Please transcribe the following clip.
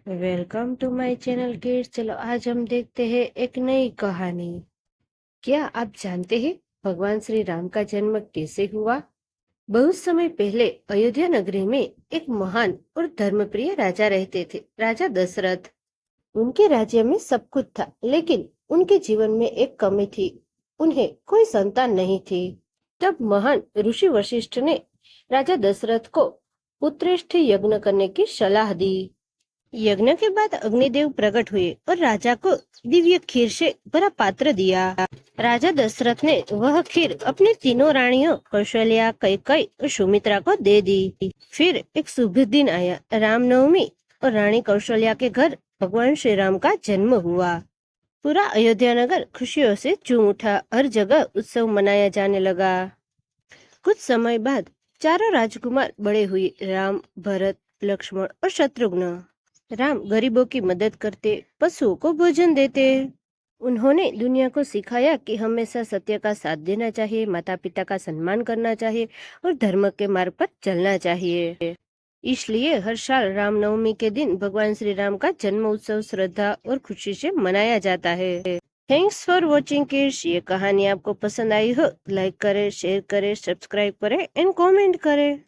Welcome to my channel kids. चलो आज हम देखते हैं एक नई कहानी। क्या आप जानते हैं भगवान श्री राम का जन्म कैसे हुआ? बहुत समय पहले अयोध्या नगरी में एक महान और धर्मप्रिय राजा रहते थे, राजा दशरथ। उनके राज्य में सब कुछ था, लेकिन उनके जीवन में एक कमी थी। उन्हें कोई संतान नहीं थी। तब महान ऋषि वशिष्ठ ने राजा दशरथ को पुत्रेष्ठ यज्ञ करने की सलाह दी। यज्ञ के बाद अग्निदेव प्रकट हुए और राजा को दिव्य खीर से भरा पात्र दिया। राजा दशरथ ने वह खीर अपनी तीनों रानियों कौशल्या, कैकेयी और सुमित्रा को दे दी। फिर एक शुभ दिन आया, रामनवमी, और रानी कौशल्या के घर भगवान श्री राम का जन्म हुआ। पूरा अयोध्या नगर खुशियों से झूम उठा। हर जगह उत्सव मनाया जाने लगा। कुछ समय बाद चारों राजकुमार बड़े हुए, राम, भरत, लक्ष्मण और शत्रुघ्न। राम गरीबों की मदद करते, पशुओं को भोजन देते। उन्होंने दुनिया को सिखाया कि हमेशा सत्य का साथ देना चाहिए, माता पिता का सम्मान करना चाहिए और धर्म के मार्ग पर चलना चाहिए। इसलिए हर साल रामनवमी के दिन भगवान श्री राम का जन्म उत्सव श्रद्धा और खुशी से मनाया जाता है। Thanks for watching kids. ये कहानी आपको पसंद आई हो, लाइक करें, शेयर करें, सब्सक्राइब करें एंड कमेंट करें।